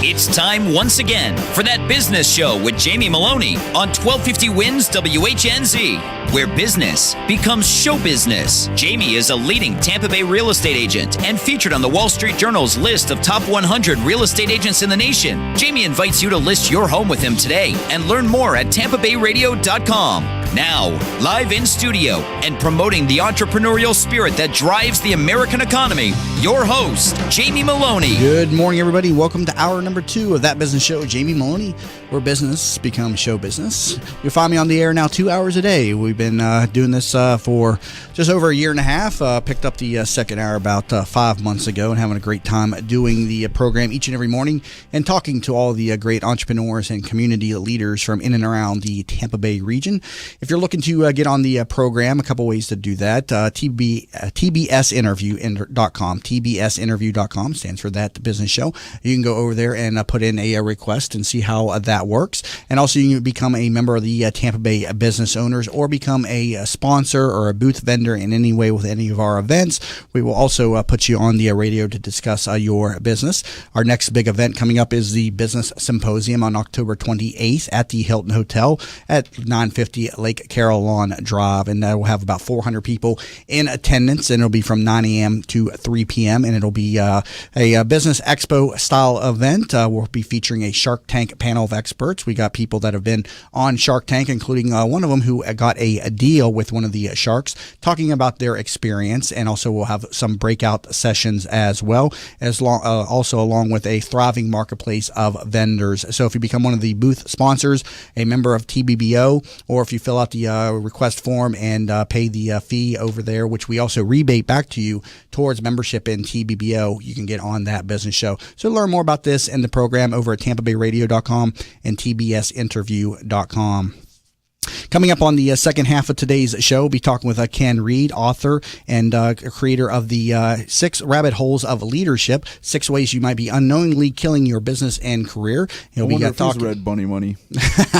It's time once again for That Business Show with Jamie Meloni on 1250 Wins WHNZ, where business becomes show business. Jamie is a leading Tampa Bay real estate agent and featured on the Wall Street Journal's list of top 100 real estate agents in the nation. Jamie invites you to list your home with him today and learn more at tampabayradio.com. Now, live in studio and promoting the entrepreneurial spirit that drives the American economy, your host, Jamie Meloni. Good morning, everybody. Welcome to hour number 2 of That Business Show with Jamie Meloni, where business becomes show business. You'll find me on the air now 2 hours a day. We've been doing this for just over a year and a half. Picked up the second hour about 5 months ago and having a great time doing the program each and every morning and talking to all the great entrepreneurs and community leaders from in and around the Tampa Bay region. If you're looking to get on the program, a couple ways to do that. TBSinterview.com. TBSinterview.com stands for That Business Show. You can go over there and put in a request and see how that works. And also you can become a member of the Tampa Bay Business Owners or become a sponsor or a booth vendor in any way with any of our events. We will also put you on the radio to discuss your business. Our next big event coming up is the Business Symposium on October 28th at the Hilton Hotel at 950 Lake Carillon Drive. And we'll have about 400 people in attendance, and it'll be from 9 a.m. to 3 p.m. And it'll be a business expo style event. We'll be featuring a Shark Tank panel of experts. We got people that have been on Shark Tank, including one of them who got a deal with one of the sharks, talking about their experience. And also we'll have some breakout sessions as well, also along with a thriving marketplace of vendors. So if you become one of the booth sponsors, a member of TBBO, or if you fill out the request form and pay the fee over there, which we also rebate back to you towards membership in TBBO, you can get on That Business Show. So learn more about this and the program over at tampabayradio.com and tbsinterview.com. Coming up on the second half of today's show, we'll be talking with Ken Reed, author and creator of the 6 Rabbit Holes of Leadership, 6 ways you might be unknowingly killing your business and career. He'll be talking. Read Bunny Money.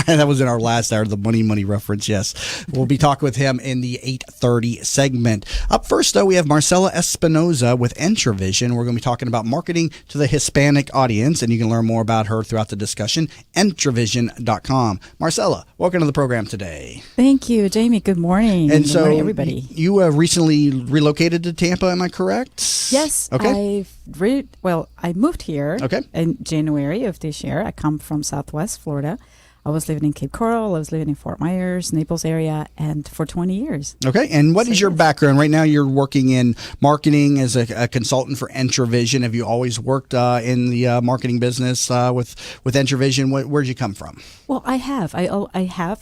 That was in our last hour, the Money reference, yes. We'll be talking with him in the 8:30 segment. Up first, though, we have Marcela Espinoza with Entravision. We're going to be talking about marketing to the Hispanic audience, and you can learn more about her throughout the discussion, entravision.com. Marcela, welcome to the program today. Thank you, Jamie. Good morning. And Good so morning, everybody. You recently relocated to Tampa, am I correct? Yes. Okay. I moved here Okay. in January of this year. I come from Southwest Florida. I was living in Cape Coral. I was living in Fort Myers, Naples area, and for 20 years. Okay. And what is your background? Right now you're working in marketing as a consultant for Entravision. Have you always worked in the marketing business with Entravision? Where did you come from? Well, I have. I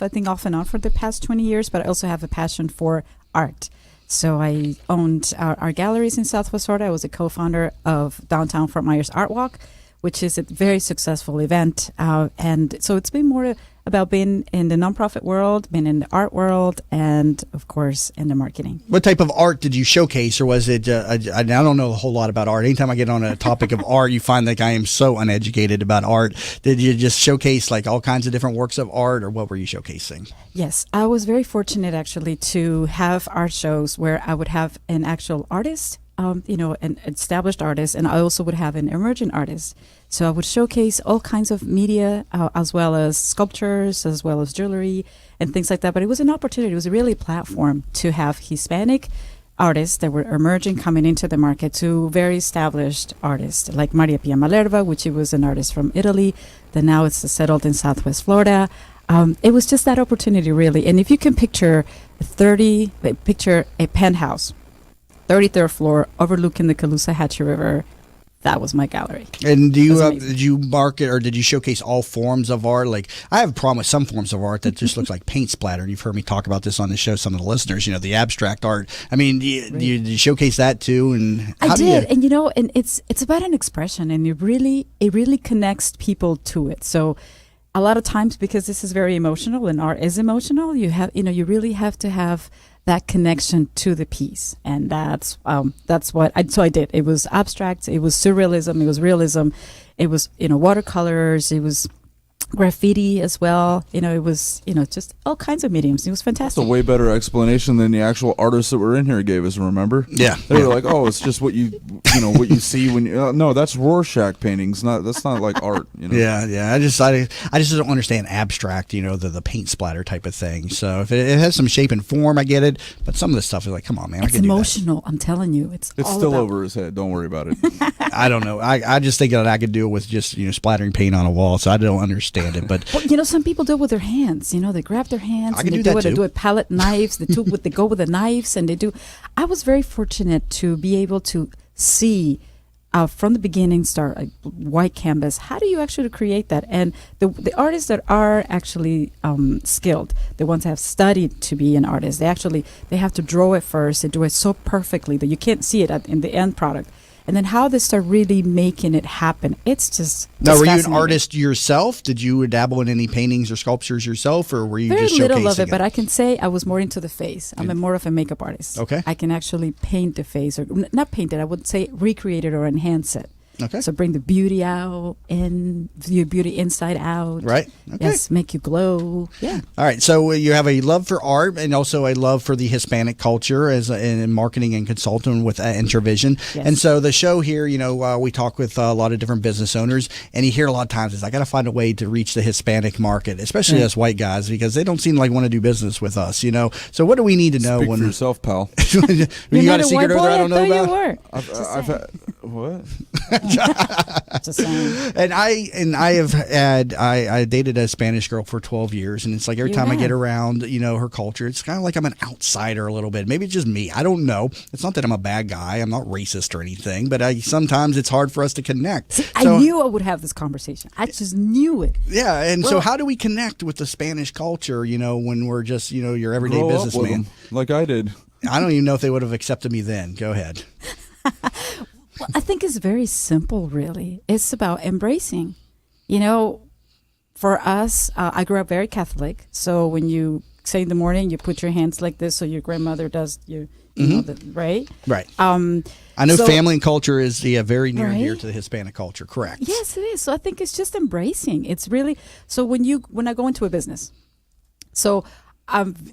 think off and on for the past 20 years, but I also have a passion for art. So I owned our galleries in Southwest Florida. I was a co-founder of Downtown Fort Myers Art Walk, which is a very successful event. And so it's been more about being in the nonprofit world, being in the art world, and, of course, in the marketing. What type of art did you showcase, or was it, I don't know a whole lot about art. Anytime I get on a topic of art, you find like I am so uneducated about art. Did you just showcase like all kinds of different works of art, or what were you showcasing? Yes, I was very fortunate, actually, to have art shows where I would have an actual artist, an established artist, and I also would have an emerging artist. So I would showcase all kinds of media, as well as sculptures, as well as jewelry and things like that. But it was an opportunity. It was really a platform to have Hispanic artists that were emerging, coming into the market, to very established artists like Maria Pia Malerva, which was an artist from Italy, that now it's settled in Southwest Florida. It was just that opportunity, really. And if you can picture a penthouse, 33rd floor, overlooking the Caloosahatchee River. That was my gallery. And did you market, or did you showcase all forms of art? Like, I have a problem with some forms of art that just looks like paint splatter. And you've heard me talk about this on the show, some of the listeners, the abstract art. I mean, do you showcase that too? And I did. And it's about an expression, and it really connects people to it. So a lot of times, because this is very emotional and art is emotional, you really have to have that connection to the piece. And that's what I did. It was abstract, it was surrealism, it was realism, it was, watercolors, it was graffiti as well. It was, just all kinds of mediums. It was fantastic. That's a way better explanation than the actual artists that were in here gave us, remember? Yeah. They were like, oh, it's just what you see when you, no, that's Rorschach paintings. That's not like art, Yeah. I just don't understand abstract, the paint splatter type of thing. So if it has some shape and form, I get it. But some of this stuff is like, come on, man. It's emotional. I'm telling you. It's all still about over his head. Don't worry about it. I don't know. I just think that I could do it with just, splattering paint on a wall. So I don't understand it. But well, some people do it with their hands. They grab their hands and they do it. They do it palette knives. They go with the knives and they do. I was very fortunate to be able to see from the beginning, start a white canvas. How do you actually create that? And the artists that are actually skilled, the ones that have studied to be an artist, they have to draw it first. They do it so perfectly that you can't see it in the end product. And then how they start really making it happen. It's just now. Were you an artist yourself? Did you dabble in any paintings or sculptures yourself, or were you very just little showcasing of it? But I can say I was more into the face. I'm more of a makeup artist. Okay, I can actually paint the face, or not paint it. I would say recreate it or enhance it. Okay. So bring the beauty out and your beauty inside out. Right. Okay. Yes, make you glow. Yeah. All right. So you have a love for art and also a love for the Hispanic culture in marketing and consulting with Intravision. Yes. And so the show here, we talk with a lot of different business owners, and you hear a lot of times is I got to find a way to reach the Hispanic market, especially us white guys, because they don't seem like want to do business with us. So what do we need to know? Speak when for yourself, pal. you got a secret over there I don't know about? You were. I've had what? Just saying. And I dated a Spanish girl for 12 years, and it's like every time I get around, her culture, it's kind of like I'm an outsider a little bit. Maybe it's just me. I don't know. It's not that I'm a bad guy. I'm not racist or anything, but sometimes it's hard for us to connect. See, I knew I would have this conversation. I just knew it. Yeah, and so how do we connect with the Spanish culture, when we're just, your everyday Grow up businessman? with them, like I did. I don't even know if they would have accepted me then. Go ahead. Well, I think it's very simple, really. It's about embracing. For us, I grew up very Catholic. So when you say in the morning, you put your hands like this, so your grandmother does right? Right. I know family and culture is very near and dear to the Hispanic culture. Correct. Yes, it is. So I think it's just embracing. It's really so when I go into a business. So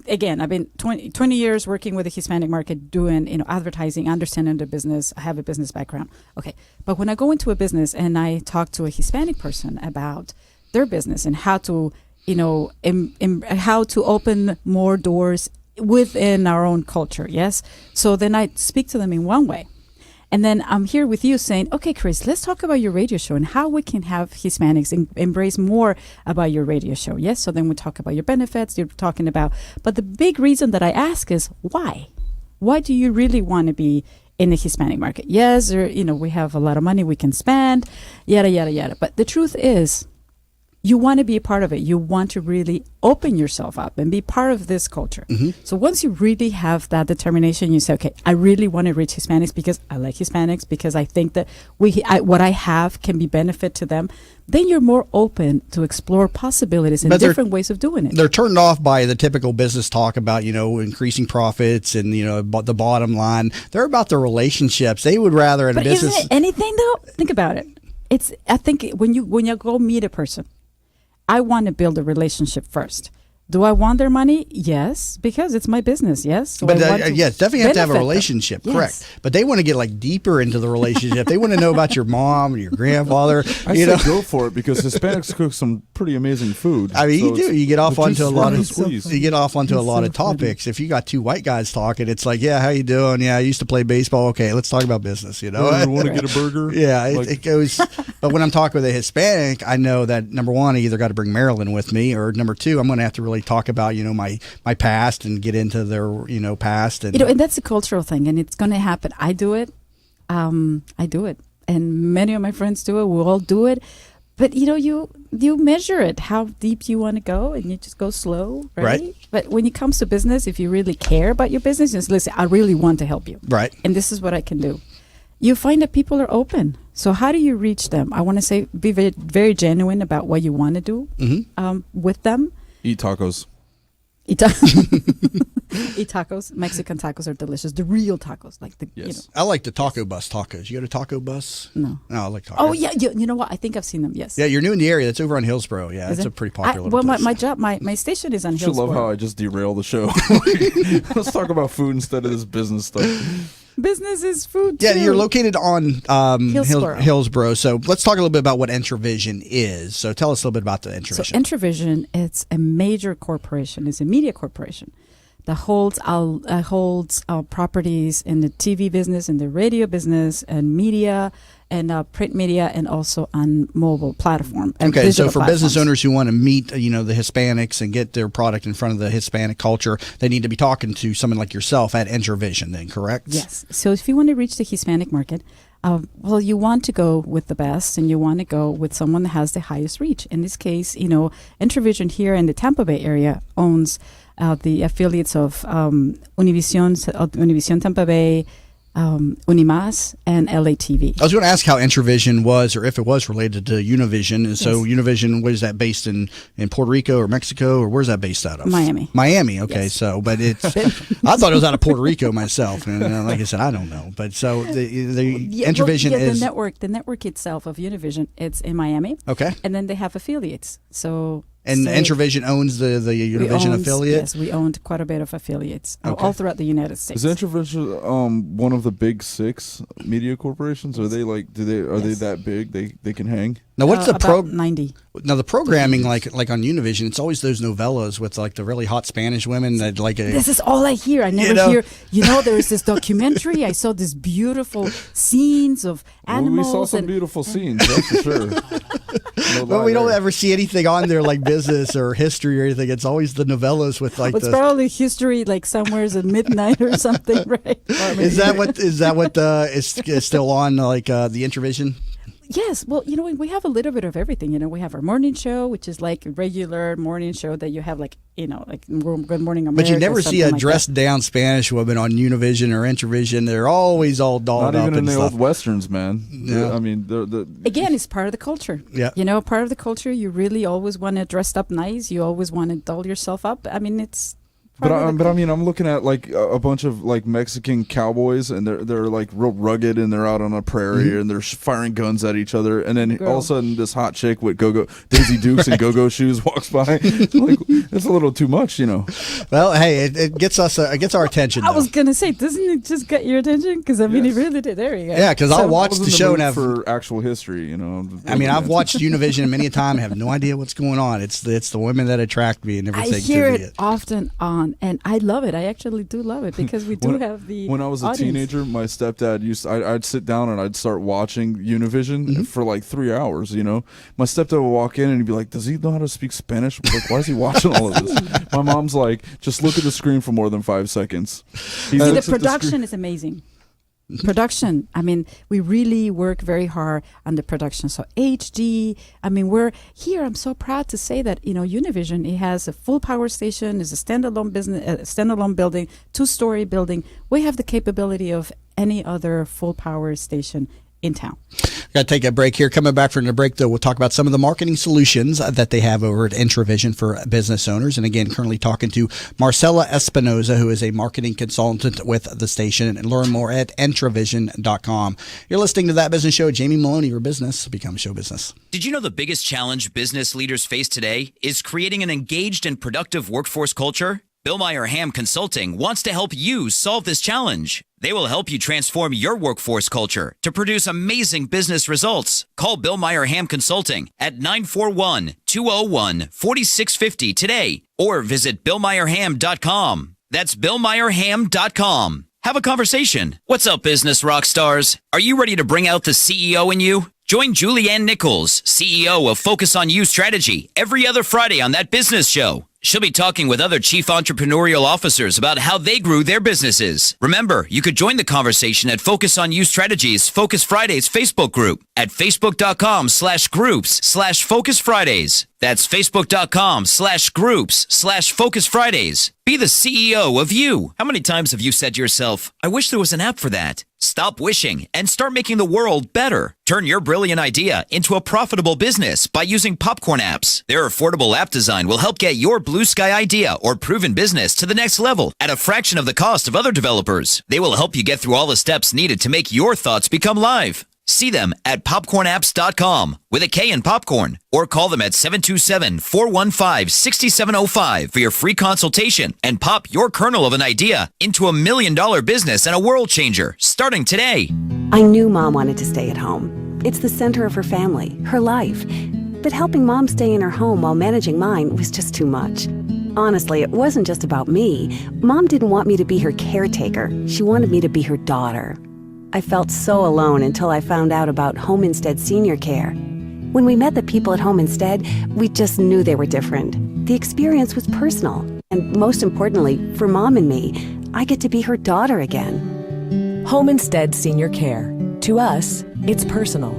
again, I've been 20 years working with the Hispanic market, doing advertising, understanding the business. I have a business background. Okay, but when I go into a business and I talk to a Hispanic person about their business and how to how to open more doors within our own culture, yes. So then I speak to them in one way. And then I'm here with you saying, okay, Chris, let's talk about your radio show and how we can have Hispanics embrace more about your radio show. Yes. So then we talk about your benefits. You're talking about, but the big reason that I ask is why? Why do you really want to be in the Hispanic market? Yes, or, we have a lot of money we can spend, yada, yada, yada. But the truth is, you want to be a part of it. You want to really open yourself up and be part of this culture. Mm-hmm. So once you really have that determination, you say, okay, I really want to reach Hispanics because I like Hispanics, because I think that what I have can be benefit to them. Then you're more open to explore possibilities and different ways of doing it. They're turned off by the typical business talk about, increasing profits and, the bottom line. They're about the relationships. They would rather in a business. Isn't it anything though? Think about it. I think when you go meet a person, I want to build a relationship first. Do I want their money? Yes, because it's my business. Yes, but yes, definitely have to have a relationship. Yes. Correct. But they want to get deeper into the relationship. They want to know about your mom or your grandfather. I say go for it because Hispanics cook some pretty amazing food. I mean, so you do. You get off onto a lot of topics. If you got two white guys talking, it's like, yeah, how you doing? Yeah, I used to play baseball. Okay, let's talk about business. You want to get a burger? Yeah, it goes. But when I'm talking with a Hispanic, I know that number one, I either got to bring Marilyn with me, or number two, I'm going to have to really talk about my past and get into their past and that's a cultural thing, and it's going to happen. I do it, and many of my friends do it. We all do it, but you measure it how deep you want to go, and you just go slow, right? But when it comes to business, if you really care about your business, just listen. I really want to help you, right? And this is what I can do. You find that people are open. So how do you reach them? I want to say be very, very genuine about what you want to do with them. Eat tacos. Eat tacos. Mexican tacos are delicious. The real tacos, like the Yes. I like the Taco Bus tacos. You go to Taco Bus? No. No, I like tacos. Oh yeah, you know what? I think I've seen them. Yes. Yeah, you're new in the area. That's over on Hillsboro. Yeah, Is it's it? a pretty popular Well, place. my job, my station is on I should love Hillsboro. how I just derail the show. Let's talk about food instead of this business stuff. Business is food. Yeah, too. you're located on Hillsboro. Hillsboro. So let's talk a little bit about what Entravision is. So tell us a little bit about the So Entravision. Entravision, it's a major corporation. It's a media corporation that holds properties in the TV business, in the radio business, and media, and print media, and also on mobile platform. And Okay, so digital for business platforms. owners who want to meet, the Hispanics and get their product in front of the Hispanic culture, they need to be talking to someone like yourself at Entravision. Then, correct? Yes. So if you want to reach the Hispanic market, well, you want to go with the best, and you want to go with someone that has the highest reach. In this case, Entravision here in the Tampa Bay area owns the affiliates of Univision Tampa Bay, Unimas, and LATV. I was going to ask how Entravision was, or if it was related to Univision. And so Univision, what is that based in Puerto Rico or Mexico, or where's that based out of? Miami. Miami. Okay, Yes. so but it's I thought it was out of Puerto Rico myself, and like I said, I don't know. But so the Entravision is the network itself of Univision. It's in Miami. okay, And then they have affiliates. So and say Entravision owns the Univision affiliate. Yes, we owned quite a bit of affiliates all throughout the United States. Is Entravision one of the big 6 media corporations? Are they like? Are they that big? They can hang? Now, what's the about 90? Now the programming like on Univision? It's always those novellas with like the really hot Spanish women that like. This is all I hear. I never hear. There was this documentary. I saw these beautiful scenes of animals. We saw some beautiful scenes, that's for sure. No But lie we don't there. ever see anything on there like business or history or anything. It's always the novellas with like It's the. probably history, like somewhere's at midnight or something, right? Is that what is still on like the Entravision? Yes. Well, we have a little bit of everything. We have our morning show, which is like a regular morning show that you have like Good Morning America. But you never see a something like dressed down Spanish woman on Univision or Entravision. They're always all dolled Not up even in and the stuff. old westerns, man. Yeah. I mean, that. Again, it's part of the culture. Yeah. Part of the culture. You really always want to dress up nice. You always want to doll yourself up. I mean, it's. I'm looking at like a bunch of like Mexican cowboys, and they're like real rugged, and they're out on a prairie, and they're firing guns at each other, and then all of a sudden this hot chick with Daisy Dukes and go-go shoes walks by. Like, it's a little too much, Well, hey, it gets us. It gets our attention. I though. was gonna say, doesn't it just get your attention? Because it really did. There you go. Yeah, because I'll watch I was in the show mood and have. for actual history, I mean, I've watched Univision many a time and have no idea what's going on. It's the women that attract me and everything. I hear it often on, and I love it. I actually do love it because we do have the. When I was a audience. teenager, my stepdad I'd sit down and I'd start watching Univision for like 3 hours. My stepdad would walk in and he'd be like, "Does he know how to speak Spanish? Like, why is he watching all of this?" My mom's like, "Just look at the screen for more than 5 seconds." See, the production is amazing. Production. I mean, we really work very hard on the production. So HD. I mean, we're here. I'm so proud to say that Univision. It has a full power station. It's a standalone business, standalone building, 2-story building. We have the capability of any other full power station in town. Got to take a break here. Coming back from the break, though, we'll talk about some of the marketing solutions that they have over at Entravision for business owners. And again, currently talking to Marcela Espinoza, who is a marketing consultant with the station, and learn more at Entravision.com. You're listening to That Business Show. Jamie Meloni, your business become show business. Did you know the biggest challenge business leaders face today is creating an engaged and productive workforce culture? Bill Meyer Ham Consulting wants to help you solve this challenge. They will help you transform your workforce culture to produce amazing business results. Call Bill Meyer Ham Consulting at 941-201-4650 today or visit BillMeyerHam.com. That's BillMeyerHam.com. Have a conversation. What's up, business rock stars? Are you ready to bring out the CEO in you? Join Julianne Nichols, CEO of Focus on You Strategy, every other Friday on That Business Show. She'll be talking with other chief entrepreneurial officers about how they grew their businesses. Remember, you could join the conversation at Focus on You Strategies Focus Fridays Facebook group at facebook.com/groups/Focus Fridays. That's Facebook.com/groups/Focus Fridays. Be the CEO of you. How many times have you said to yourself, I wish there was an app for that? Stop wishing and start making the world better. Turn your brilliant idea into a profitable business by using Popcorn apps. Their affordable app design will help get your blue sky idea or proven business to the next level at a fraction of the cost of other developers. They will help you get through all the steps needed to make your thoughts become live. See them at popcornapps.com with a K in popcorn, or call them at 727-415-6705 for your free consultation and pop your kernel of an idea into $1 million business and a world changer starting today. I knew Mom wanted to stay at home. It's the center of her family, her life. But helping Mom stay in her home while managing mine was just too much. Honestly, it wasn't just about me. Mom didn't want me to be her caretaker. She wanted me to be her daughter. I felt so alone until I found out about Home Instead Senior Care. When we met the people at Home Instead, we just knew they were different. The experience was personal, and most importantly, for Mom and me, I get to be her daughter again. Home Instead Senior Care. To us, it's personal.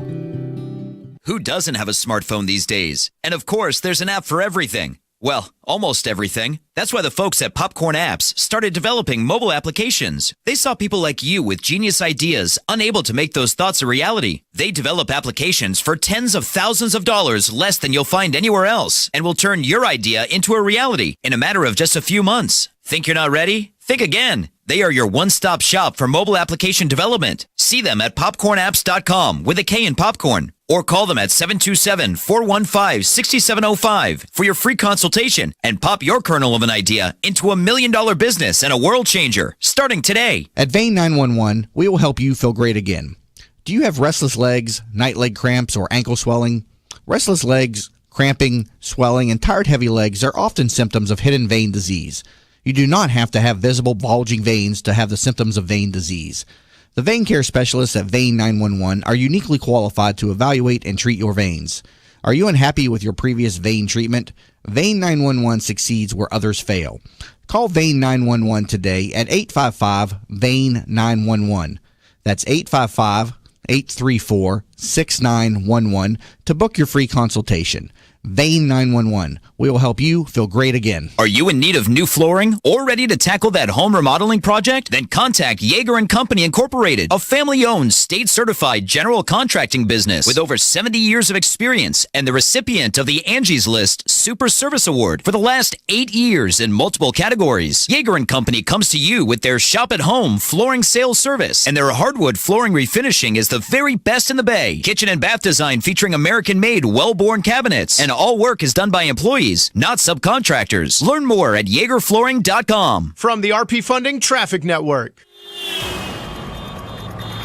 Who doesn't have a smartphone these days? And of course, there's an app for everything. Well, almost everything. That's why the folks at Popcorn Apps started developing mobile applications. They saw people like you with genius ideas, unable to make those thoughts a reality. They develop applications for tens of thousands of dollars less than you'll find anywhere else, and will turn your idea into a reality in a matter of just a few months. Think you're not ready? Think again. They are your one-stop shop for mobile application development. See them at popcornapps.com with a K in popcorn, or call them at 727-415-6705 for your free consultation and pop your kernel of an idea into $1 million business and a world changer starting today. At Vein 911, we will help you feel great again. Do you have restless legs, night leg cramps, or ankle swelling? Restless legs, cramping, swelling, and tired heavy legs are often symptoms of hidden vein disease. You do not have to have visible bulging veins to have the symptoms of vein disease. The vein care specialists at Vein 911 are uniquely qualified to evaluate and treat your veins. Are you unhappy with your previous vein treatment? Vein 911 succeeds where others fail. Call Vein 911 today at 855-VEIN-911. That's 855-834-6911 to book your free consultation. Vein 911. We will help you feel great again. Are you in need of new flooring or ready to tackle that home remodeling project? Then contact Yeager & Company Incorporated, a family-owned, state-certified general contracting business with over 70 years of experience and the recipient of the Angie's List Super Service Award for the last 8 years in multiple categories. Yeager & Company comes to you with their shop-at-home flooring sales service, and their hardwood flooring refinishing is the very best in the Bay. Kitchen and bath design featuring American-made, well-born cabinets, and all work is done by employees, not subcontractors. Learn more at YeagerFlooring.com. From the RP Funding Traffic Network.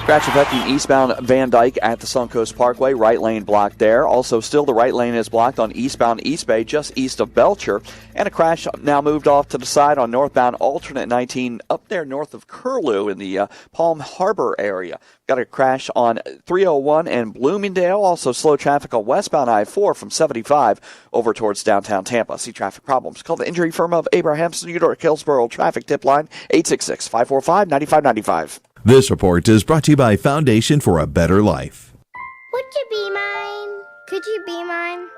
Crash affecting eastbound Van Dyke at the Suncoast Parkway. Right lane blocked there. Also, still the right lane is blocked on eastbound East Bay, just east of Belcher. And a crash now moved off to the side on northbound alternate 19 up there north of Curlew in the Palm Harbor area. Got a crash on 301 and Bloomingdale. Also slow traffic on westbound I-4 from 75 over towards downtown Tampa. See traffic problems. Call the injury firm of Abrahamson, Eudora, Hillsborough traffic tip line 866-545-9595. This report is brought to you by Foundation for a Better Life. Would you be mine? Could you be mine?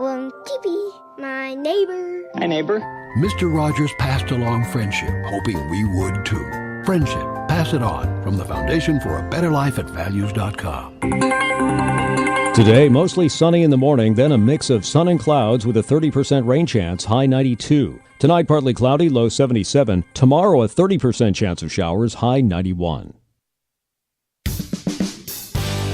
Won't you be my neighbor? Hi, neighbor. Mr. Rogers passed along friendship, hoping we would too. Friendship, pass it on from the Foundation for a Better Life at values.com. Today, mostly sunny in the morning, then a mix of sun and clouds with a 30% rain chance, high 92. Tonight, partly cloudy, low 77. Tomorrow, a 30% chance of showers, high 91.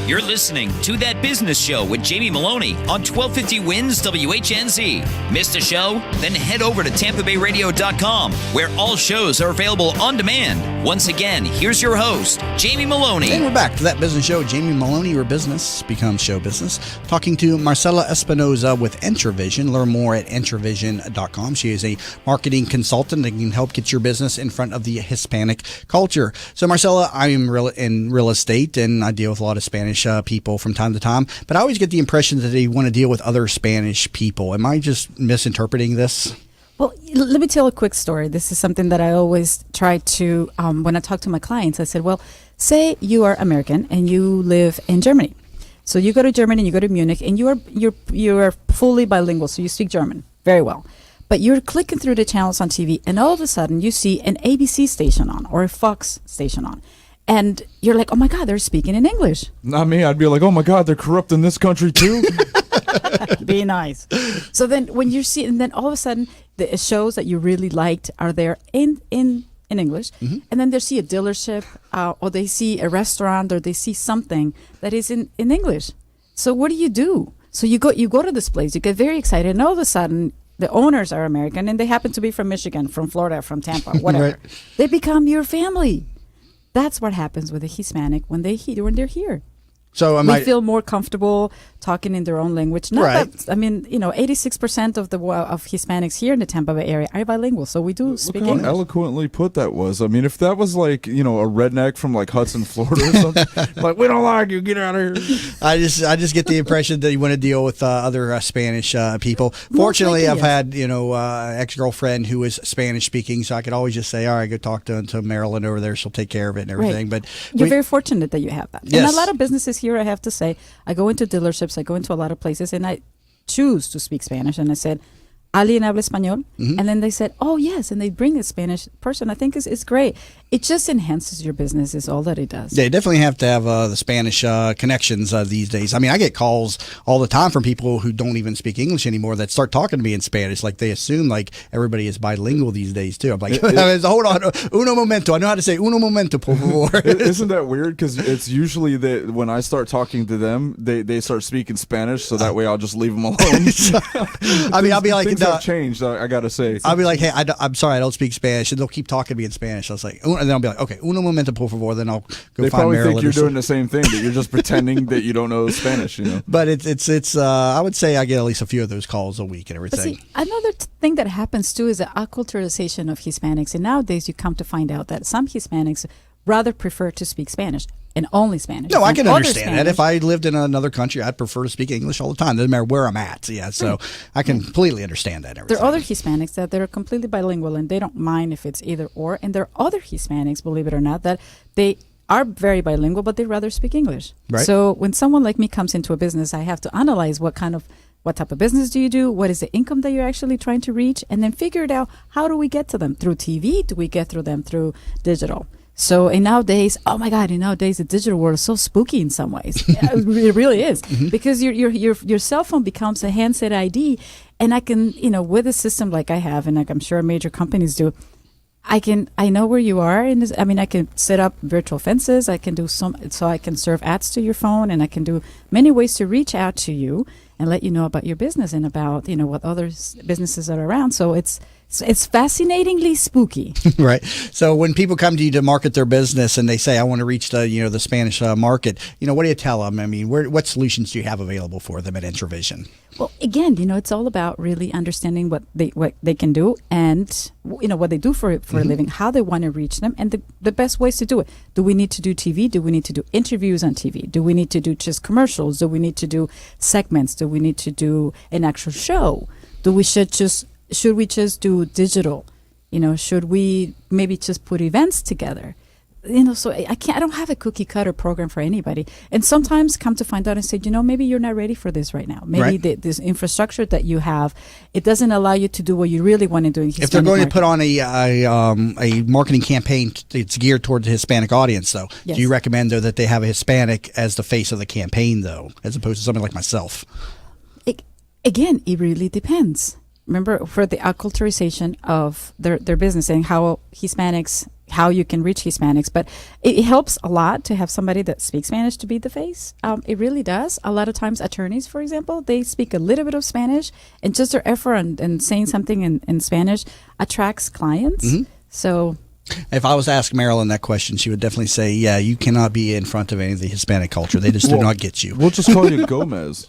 You're listening to That Business Show with Jamie Meloni on 1250 Wins WHNZ. Missed a show? Then head over to TampaBayRadio.com, where all shows are available on demand. Once again, here's your host, Jamie Meloni. And we're back to That Business Show. Jamie Meloni, where business becomes show business. Talking to Marcela Espinoza with Entravision. Learn more at Entravision.com. She is a marketing consultant that can help get your business in front of the Hispanic culture. So, Marcela, I am in real estate, and I deal with a lot of Spanish people from time to time, but I always get the impression that they want to deal with other Spanish people. Am I just misinterpreting this? Well, let me tell a quick story. This is something that I always try to, when I talk to my clients, I said, well, say you are American and you live in Germany. So you go to Germany, you go to Munich, and you're fully bilingual. So you speak German very well. But you're clicking through the channels on TV, and all of a sudden you see an ABC station on or a Fox station on. And you're like, oh my God, they're speaking in English. Not me. I'd be like, oh my God, they're corrupt in this country too. Be nice. So then when you see, and then all of a sudden the shows that you really liked are there in English. Mm-hmm. And then they see a dealership or they see a restaurant or they see something that is in English. So what do? So you go to this place, you get very excited, and all of a sudden the owners are American and they happen to be from Michigan, from Florida, from Tampa, whatever. Right. They become your family. That's what happens with a Hispanic when they're here. So we feel more comfortable talking in their own language. Not Right. that, 86% of of Hispanics here in the Tampa Bay area are bilingual, so we do speak Look how English. eloquently put that was. I mean, if that was like, a redneck from like Hudson, Florida or something, like, we don't like you, get out of here. I just get the impression that you want to deal with other Spanish people. Fortunately, I've had ex-girlfriend who is Spanish speaking, so I could always just say, all right, go talk to Marilyn over there. She'll take care of it and everything. Right. But You're very fortunate that you have that. Yes. And a lot of businesses here, I have to say, I go into dealerships, I go into a lot of places, and I choose to speak Spanish. And I said, ¿Alguien habla español? Mm-hmm. And then they said, oh, yes. And they bring a Spanish person. I think it's great. It just enhances your business is all that it does. They definitely have to have the Spanish connections these days. I mean, I get calls all the time from people who don't even speak English anymore that start talking to me in Spanish. Like they assume like everybody is bilingual these days too. I'm like, hold on, uno momento. I know how to say uno momento, por favor. Isn't that weird? Because it's usually that when I start talking to them, they start speaking Spanish, so that way I'll just leave them alone. I mean, I'll be like, things have changed. I gotta say, I'll be like, hey, I'm sorry, I don't speak Spanish, and they'll keep talking to me in Spanish. I was like, and then I'll be like, okay, uno momento, por favor. Then I'll go they find probably Marilyn. think you're doing the same thing, that you're just pretending that you don't know Spanish. But it's I would say I get at least a few of those calls a week and everything. But see, another thing that happens too is the acculturization of Hispanics. And nowadays you come to find out that some Hispanics rather prefer to speak Spanish and only Spanish. No, I can other understand that. Spanish. If I lived in another country, I'd prefer to speak English all the time. Doesn't matter where I'm at. Yeah, so I can completely understand that. And there everything. are other Hispanics that they're completely bilingual and they don't mind if it's either or. And there are other Hispanics, believe it or not, that they are very bilingual, but they rather speak English. Right. So when someone like me comes into a business, I have to analyze what type of business do you do? What is the income that you're actually trying to reach? And then figure it out, how do we get to them? Through TV? Do we get through them through digital? So nowadays, oh my God! Nowadays the digital world is so spooky in some ways. It really is, because your cell phone becomes a handset ID, and I can with a system like I have, and like I'm sure major companies do, I know where you are. I can set up virtual fences. I can do so I can serve ads to your phone, and I can do many ways to reach out to you and let you know about your business and about what other businesses are around. So it's fascinatingly spooky. Right. So when people come to you to market their business and they say, I want to reach the Spanish market, what do you tell them? I mean, what solutions do you have available for them at Intravision? Well, again, it's all about really understanding what they can do and what they do for a living, how they want to reach them, and the best ways to do it. Do we need to do TV? Do we need to do interviews on TV? Do we need to do just commercials? Do we need to do segments? Do we need to do an actual show? Should we just do digital? Should we maybe just put events together? So I don't have a cookie cutter program for anybody. And sometimes come to find out and say, maybe you're not ready for this right now. Maybe this infrastructure that you have, it doesn't allow you to do what you really want to do in Hispanic If they're going market. to put on a marketing campaign, it's geared toward the Hispanic audience, though. Yes. Do you recommend, though, that they have a Hispanic as the face of the campaign, though, as opposed to somebody like myself? Again, it really depends. Remember, for the acculturization of their business and how you can reach Hispanics. But it helps a lot to have somebody that speaks Spanish to be the face. It really does. A lot of times attorneys, for example, they speak a little bit of Spanish, and just their effort and saying something in Spanish attracts clients. Mm-hmm. So if I was to ask Marilyn that question, she would definitely say, yeah, you cannot be in front of any of the Hispanic culture. They just do not get you. We'll just call you Gomez.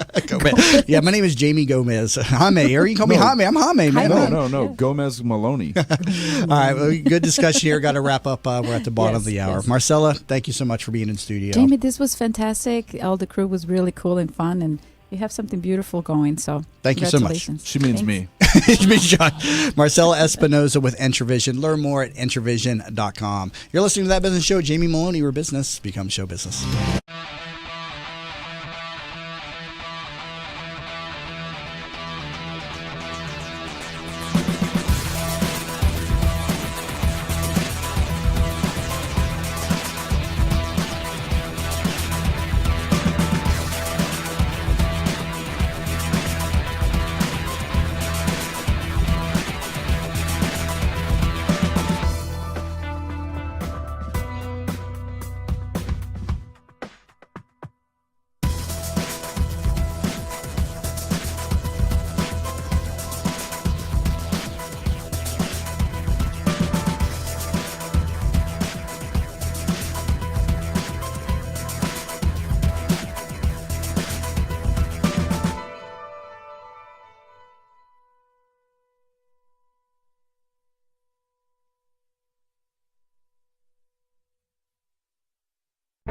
Yeah, my name is Jamie Gomez. Jaime, or you can call me Jaime. I'm Jaime, man. No. Gomez Meloni. All right, well, good discussion here. Got to wrap up. We're at the bottom of the hour. Yes. Marcella, thank you so much for being in studio. Jamie, this was fantastic. All the crew was really cool and fun, and you have something beautiful going. So thank you so much. She means me. It means John. Marcella Espinoza with Intravision. Learn more at intravision.com. You're listening to That Business Show. Jamie Maloney, where business becomes show business.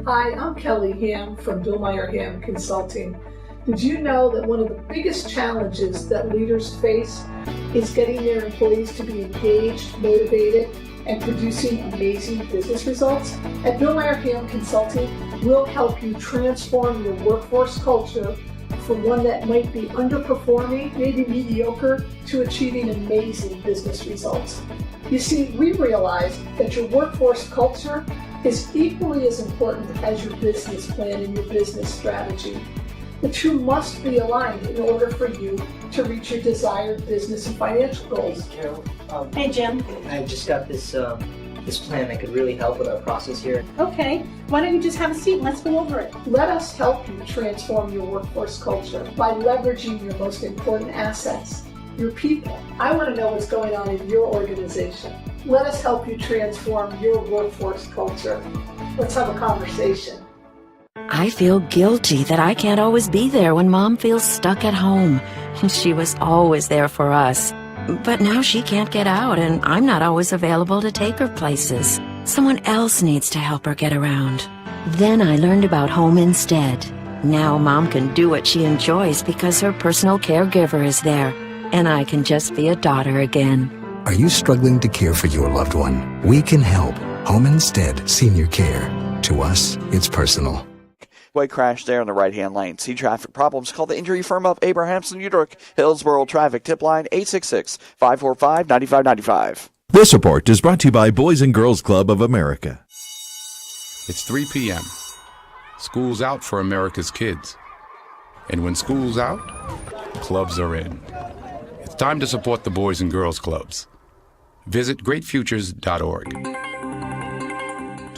Hi, I'm Kelly Ham from Bill Meyer Ham Consulting. Did you know that one of the biggest challenges that leaders face is getting their employees to be engaged, motivated, and producing amazing business results? At Bill Meyer Ham Consulting, we'll help you transform your workforce culture from one that might be underperforming, maybe mediocre, to achieving amazing business results. You see, we realize that your workforce culture is equally as important as your business plan and your business strategy. The two must be aligned in order for you to reach your desired business and financial goals. Carol, hey Jim. I just got this plan that could really help with our process here. Okay, why don't you just have a seat and let's go over it. Let us help you transform your workforce culture by leveraging your most important assets, your people. I want to know what's going on in your organization. Let us help you transform your workforce culture. Let's have a conversation. I feel guilty that I can't always be there when Mom feels stuck at home. She was always there for us. But now she can't get out, and I'm not always available to take her places. Someone else needs to help her get around. Then I learned about Home Instead. Now Mom can do what she enjoys because her personal caregiver is there, and I can just be a daughter again. Are you struggling to care for your loved one? We can help. Home Instead Senior Care. To us, it's personal. Crash there in the right-hand lane. See traffic problems? Call the injury firm of Abrahamson Udrich, Hillsborough Traffic Tip Line 866-545-9595. This report is brought to you by Boys and Girls Club of America. It's 3 p.m. School's out for America's kids. And when school's out, clubs are in. It's time to support the Boys and Girls Clubs. Visit greatfutures.org.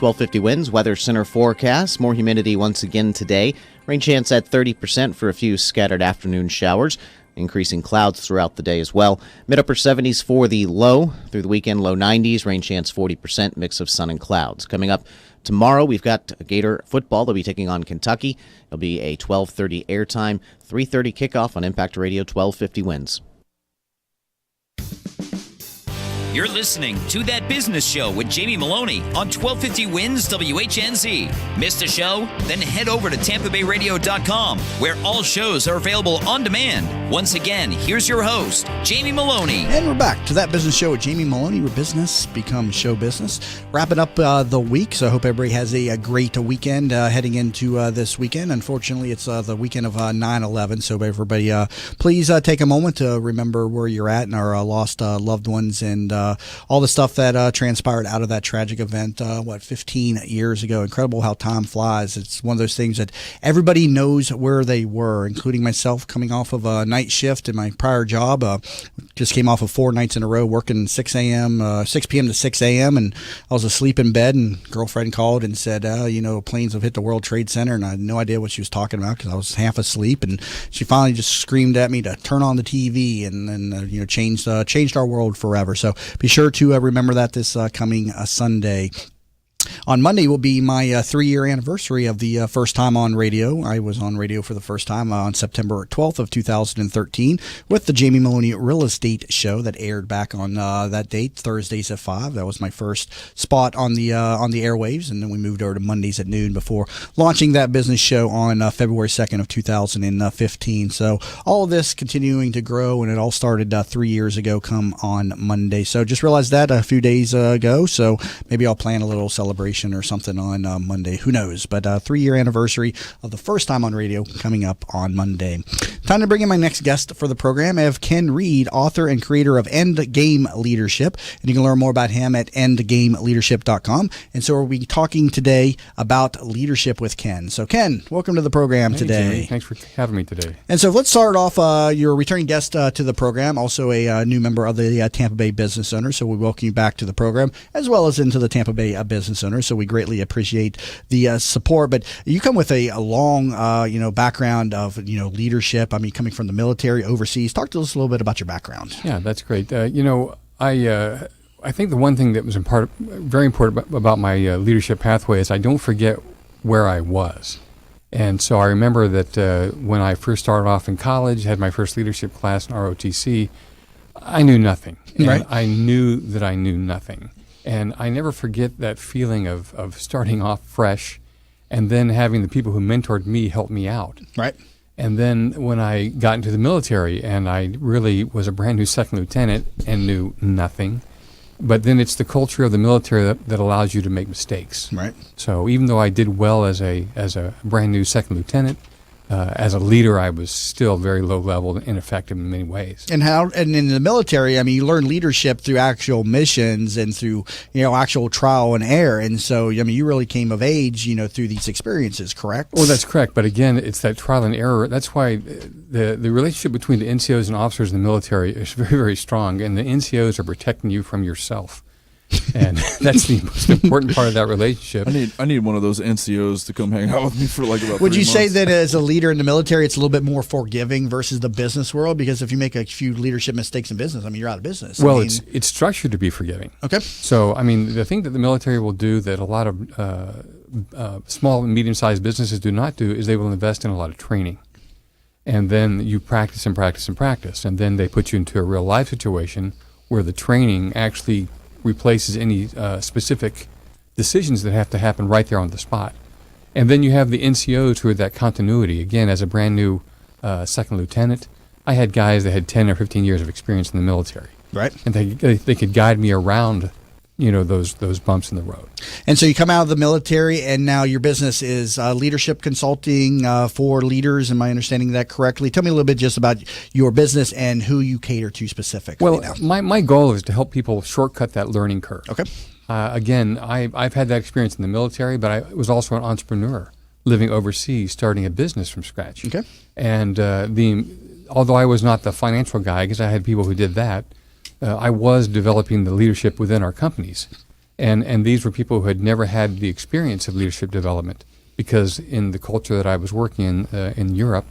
1250 winds, weather center forecast. More humidity once again today. Rain chance at 30% for a few scattered afternoon showers. Increasing clouds throughout the day as well. Mid-upper 70s for the low. Through the weekend, low 90s. Rain chance 40%, mix of sun and clouds. Coming up tomorrow, we've got Gator football. They'll be taking on Kentucky. It'll be a 12:30 airtime, 3:30 kickoff on Impact Radio 1250 winds. You're listening to That Business Show with Jamie Meloni on 1250 Wins WHNZ. Missed a show? Then head over to TampaBayRadio.com, where all shows are available on demand. Once again, here's your host, Jamie Meloni. And we're back to That Business Show with Jamie Meloni, where business becomes show business. Wrapping up the week, so I hope everybody has a great weekend heading into this weekend. Unfortunately, it's the weekend of 9/11, so everybody please take a moment to remember where you're at and our lost loved ones and all the stuff that transpired out of that tragic event, 15 years ago. Incredible how time flies. It's one of those things that everybody knows where they were, including myself, coming off of a night shift in my prior job. Just came off of 4 nights in a row, working 6 p.m. to 6 a.m., and I was asleep in bed, and girlfriend called and said, planes have hit the World Trade Center, and I had no idea what she was talking about because I was half asleep, and she finally just screamed at me to turn on the TV and changed our world forever. So be sure to remember that this coming Sunday. On Monday will be my 3-year anniversary of the first time on radio. I was on radio for the first time on September 12th of 2013 with the Jamie Meloni Real Estate Show that aired back on that date, Thursdays at 5. That was my first spot on the airwaves, and then we moved over to Mondays at noon before launching That Business Show on February 2nd of 2015. So all of this continuing to grow, and it all started 3 years ago come on Monday. So just realized that a few days ago, so maybe I'll plan a little celebration or something on Monday. Who knows? But 3-year anniversary of the first time on radio coming up on Monday. Time to bring in my next guest for the program. I have Ken Reed, author and creator of End Game Leadership. And you can learn more about him at endgameleadership.com. And so we'll be talking today about leadership with Ken. So Ken, welcome to the program today. Jimmy. Thanks for having me today. And so let's start off. You're a returning guest to the program, also a new member of the Tampa Bay Business Owners. So we welcome you back to the program as well as into the Tampa Bay Business Owners. So we greatly appreciate the support. But you come with a long, background of leadership. I mean, coming from the military overseas. Talk to us a little bit about your background. Yeah, that's great. I think the one thing that was very important about my leadership pathway is I don't forget where I was. And so I remember that when I first started off in college, had my first leadership class in ROTC, I knew nothing. And right. I knew that I knew nothing. And I never forget that feeling of starting off fresh and then having the people who mentored me help me out. Right. And then when I got into the military, and I really was a brand new second lieutenant and knew nothing, but then it's the culture of the military that allows you to make mistakes. Right. So even though I did well as a brand new second lieutenant, as a leader, I was still very low level and ineffective in many ways. And in the military, I mean, you learn leadership through actual missions and through, actual trial and error. And so, I mean, you really came of age, through these experiences, correct? Well, that's correct. But again, it's that trial and error. That's why the relationship between the NCOs and officers in the military is very, very strong. And the NCOs are protecting you from yourself. And that's the most important part of that relationship. I need one of those NCOs to come hang out with me for like about 3 months. Would you say that as a leader in the military, it's a little bit more forgiving versus the business world? Because if you make a few leadership mistakes in business, I mean, you're out of business. Well, it's structured to be forgiving. Okay. So, I mean, the thing that the military will do that a lot of small and medium-sized businesses do not do is they will invest in a lot of training. And then you practice and practice and practice. And then they put you into a real-life situation where the training actually replaces any specific decisions that have to happen right there on the spot. And then you have the NCOs who are that continuity. Again, as a brand new second lieutenant, I had guys that had 10 or 15 years of experience in the military. Right. And they could guide me around, those bumps in the road. And so you come out of the military, and now your business is leadership consulting for leaders. Am I understanding that correctly? Tell me a little bit just about your business and who you cater to specifically. Well, my goal is to help people shortcut that learning curve. Okay. Again, I've had that experience in the military, but I was also an entrepreneur living overseas, starting a business from scratch. Okay. And although I was not the financial guy, because I had people who did that, I was developing the leadership within our companies. And these were people who had never had the experience of leadership development, because in the culture that I was working in Europe,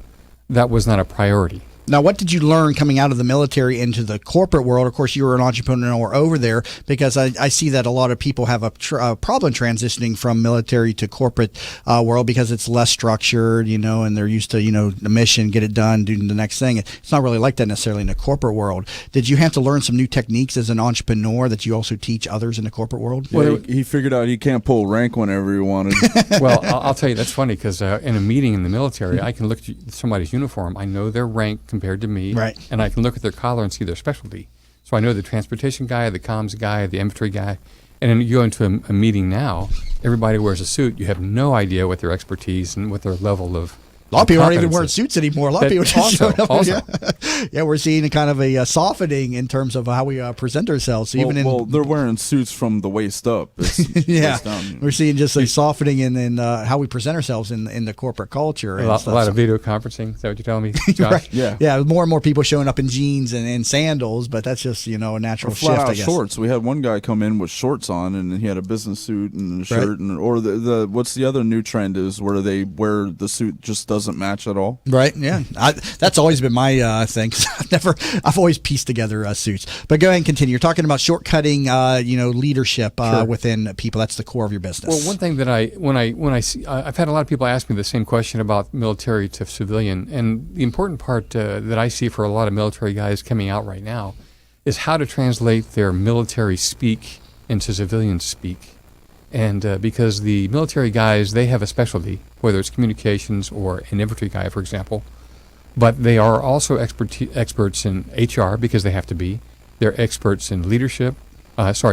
that was not a priority. Now, what did you learn coming out of the military into the corporate world? Of course, you were an entrepreneur over there, because I see that a lot of people have a problem transitioning from military to corporate world because it's less structured, and they're used to, the mission, get it done, do the next thing. It's not really like that necessarily in the corporate world. Did you have to learn some new techniques as an entrepreneur that you also teach others in the corporate world? Yeah, he figured out he can't pull rank whenever he wanted. Well, I'll tell you, that's funny, because in a meeting in the military, I can look at somebody's uniform. I know their rank compared to me, right? And I can look at their collar and see their specialty. So I know the transportation guy, the comms guy, the infantry guy. And then you go into a meeting now, everybody wears a suit. You have no idea what their expertise and what their level of a lot of people aren't even wearing suits anymore. A lot of people just show up. Also. Yeah, we're seeing a kind of a softening in terms of how we present ourselves. So well, they're wearing suits from the waist up. Yeah, we're seeing just a softening in how we present ourselves in the corporate culture. A lot of video conferencing. Is that what you're telling me, Josh? Right. Yeah. More and more people showing up in jeans and sandals, but that's just a natural shift. Flat out I guess. Shorts. We had one guy come in with shorts on, and he had a business suit and a shirt, right. or the what's the other new trend is where they wear the suit just doesn't match at all. Right. Yeah. That's always been my thing. I've always pieced together suits. But go ahead and continue. You're talking about shortcutting, leadership Sure. within people. That's the core of your business. Well, one thing that when I see, I've had a lot of people ask me the same question about military to civilian, and the important part that I see for a lot of military guys coming out right now is how to translate their military speak into civilian speak. And because the military guys, they have a specialty, whether it's communications or an infantry guy, for example, but they are also experts in HR, because they have to be. They're experts in leadership,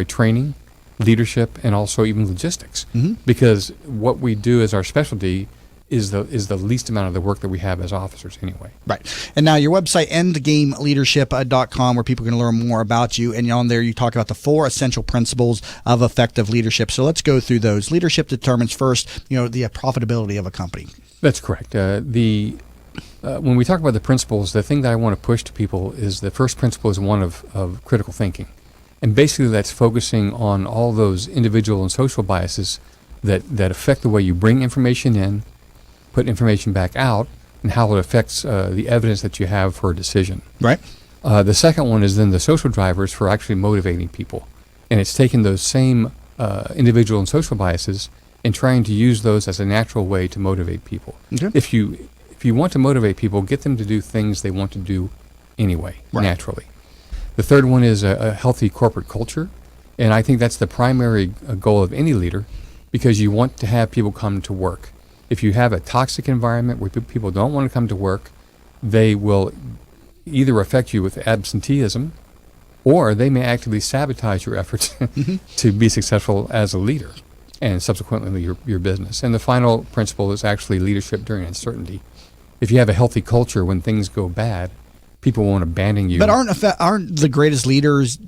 training, leadership, and also even logistics. Mm-hmm. Because what we do as our specialty is the least amount of the work that we have as officers anyway. Right. And now your website, endgameleadership.com, where people can learn more about you. And on there you talk about the 4 essential principles of effective leadership. So let's go through those. Leadership determines first, the profitability of a company. That's correct. When we talk about the principles, the thing that I want to push to people is the first principle is one of critical thinking. And basically that's focusing on all those individual and social biases that affect the way you bring information in, put information back out, and how it affects the evidence that you have for a decision. Right. The second one is then the social drivers for actually motivating people. And it's taking those same individual and social biases and trying to use those as a natural way to motivate people. Okay. If you want to motivate people, get them to do things they want to do anyway, right. naturally. The third one is a healthy corporate culture. And I think that's the primary goal of any leader, because you want to have people come to work. If you have a toxic environment where people don't want to come to work, they will either affect you with absenteeism, or they may actively sabotage your efforts to be successful as a leader and subsequently your business. And the final principle is actually leadership during uncertainty. If you have a healthy culture, when things go bad, people won't abandon you. But aren't the greatest leaders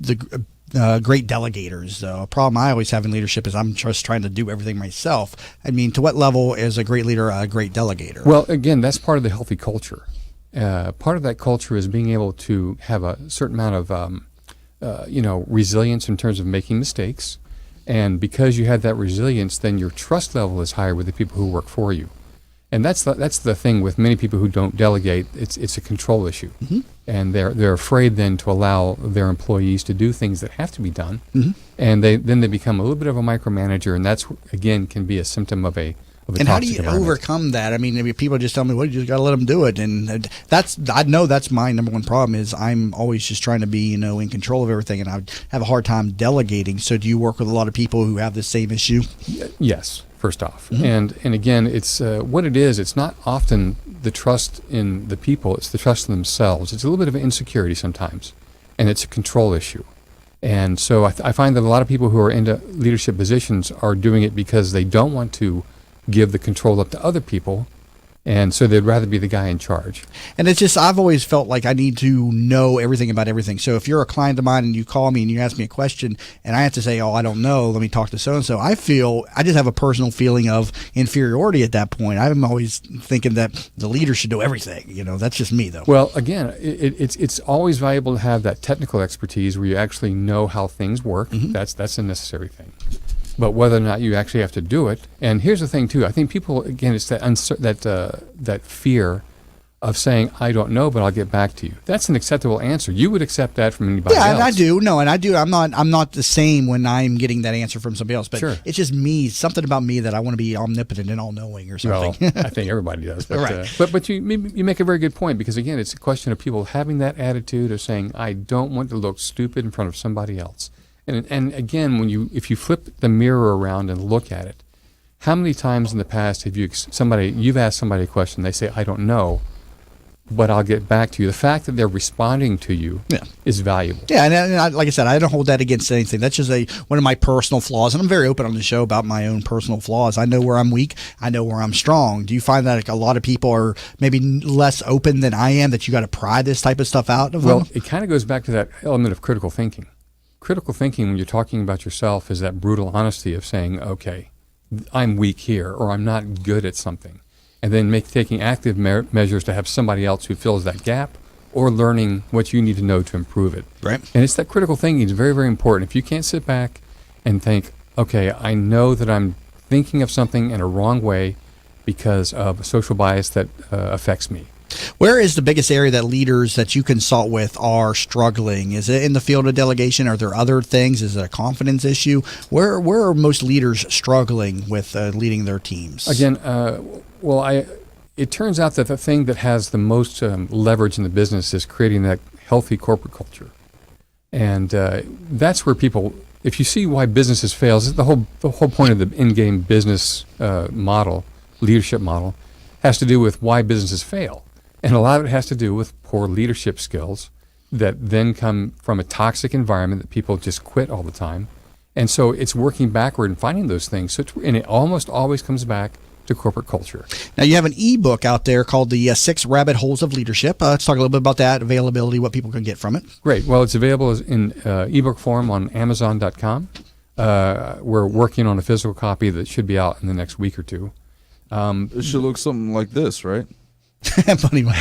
the great delegators, though? A problem I always have in leadership is I'm just trying to do everything myself. I mean, to what level is a great leader a great delegator? Well, again, that's part of the healthy culture. Part of that culture is being able to have a certain amount of resilience in terms of making mistakes. And because you have that resilience, then your trust level is higher with the people who work for you. And that's the thing with many people who don't delegate. It's a control issue, and they're afraid then to allow their employees to do things that have to be done, and they become a little bit of a micromanager, and that's again can be a symptom of a and how do you overcome that? I mean, people just tell me, well, you just got to let them do it. And I know that's my number one problem is I'm always just trying to be, in control of everything, and I have a hard time delegating. So do you work with a lot of people who have the same issue? Yes, first off. And again, it's what it is. It's not often the trust in the people. It's the trust in themselves. It's a little bit of an insecurity sometimes, and it's a control issue. And so I find that a lot of people who are into leadership positions are doing it because they don't want to give the control up to other people, and so they'd rather be the guy in charge. And it's just, I've always felt like I need to know everything about everything. So if you're a client of mine and you call me and you ask me a question and I have to say, oh, I don't know, let me talk to so-and-so, I just have a personal feeling of inferiority at that point. I'm always thinking that the leader should know everything. That's just me, though. Well, again, it's always valuable to have that technical expertise where you actually know how things work. That's a necessary thing. But whether or not you actually have to do it, and here's the thing too. I think people, again, it's that fear of saying, "I don't know, but I'll get back to you." That's an acceptable answer. You would accept that from anybody else. Yeah, and I do. No, and I do. I'm not the same when I'm getting that answer from somebody else. But it's just me. Something about me that I want to be omnipotent and all-knowing or something. Well, I think everybody does. But, right. But you make a very good point, because again, it's a question of people having that attitude of saying, "I don't want to look stupid in front of somebody else." And again, if you flip the mirror around and look at it, how many times in the past have you've asked somebody a question, they say, "I don't know, but I'll get back to you." The fact that they're responding to you is valuable. Yeah, and like I said, I don't hold that against anything. That's just one of my personal flaws, and I'm very open on the show about my own personal flaws. I know where I'm weak. I know where I'm strong. Do you find that a lot of people are maybe less open than I am, that you got to pry this type of stuff out of them? Well, it kind of goes back to that element of critical thinking. Critical thinking, when you're talking about yourself, is that brutal honesty of saying, okay, I'm weak here, or I'm not good at something. And then taking active measures to have somebody else who fills that gap, or learning what you need to know to improve it. Right. And it's that critical thinking is very, very important. If you can't sit back and think, okay, I know that I'm thinking of something in a wrong way because of a social bias that affects me. Where is the biggest area that leaders that you consult with are struggling? Is it in the field of delegation? Are there other things? Is it a confidence issue? Where are most leaders struggling with leading their teams? Again, it turns out that the thing that has the most leverage in the business is creating that healthy corporate culture. And that's where people, if you see why businesses fail, the whole point of the in-game business leadership model, has to do with why businesses fail. And a lot of it has to do with poor leadership skills that then come from a toxic environment that people just quit all the time. And so it's working backward and finding those things. And it almost always comes back to corporate culture. Now, you have an ebook out there called The 6 Rabbit Holes of Leadership. Let's talk a little bit about that, availability, what people can get from it. Great. Well, it's available in ebook form on Amazon.com. We're working on a physical copy that should be out in the next week or two. It should look something like this, right? Bunny money.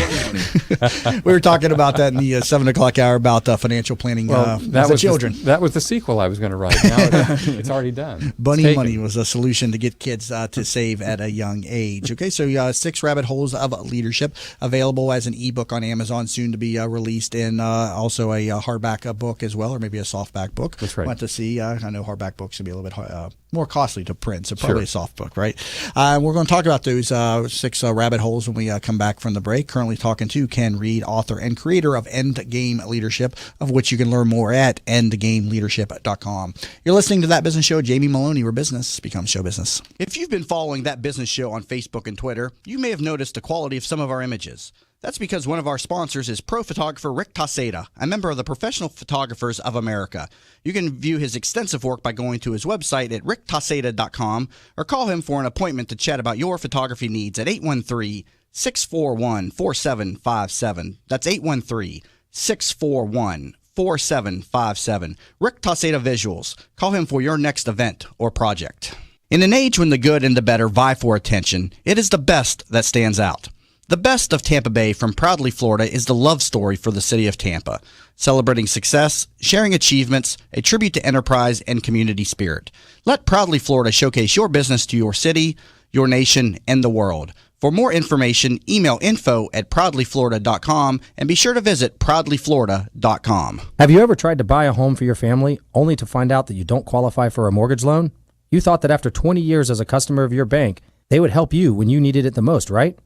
We were talking about that in the 7 o'clock hour about financial planning that was children. That was the sequel I was going to write. Now it's already done. Bunny money was a solution to get kids to save at a young age. Okay, so 6 Rabbit Holes of Leadership, available as an ebook on Amazon, soon to be released in also a hardback book as well, or maybe a softback book. That's right. Want to see? I know hardback books can be a little bit more costly to print, so probably a soft book, right? We're going to talk about those 6 rabbit holes when we come back back from the break. Currently talking to Ken Reed, author and creator of Endgame Leadership, of which you can learn more at endgameleadership.com. You're listening to That Business Show. Jamie Meloni, where business becomes show business. If you've been following That Business Show on Facebook and Twitter, you may have noticed the quality of some of our images. That's because one of our sponsors is pro photographer Rick Taseda, a member of the Professional Photographers of America. You can view his extensive work by going to his website at ricktaseda.com or call him for an appointment to chat about your photography needs at 813-641-4757. That's 813-641-4757. Rick Taseda Visuals. Call him for your next event or project. In an age when the good and the better vie for attention, it is the best that stands out. The best of Tampa Bay from Proudly Florida is the love story for the city of Tampa, celebrating success, sharing achievements, a tribute to enterprise and community spirit. Let Proudly Florida showcase your business to your city, your nation, and the world. For more information, email info@proudlyflorida.com and be sure to visit proudlyflorida.com. Have you ever tried to buy a home for your family only to find out that you don't qualify for a mortgage loan? You thought that after 20 years as a customer of your bank, they would help you when you needed it the most, right?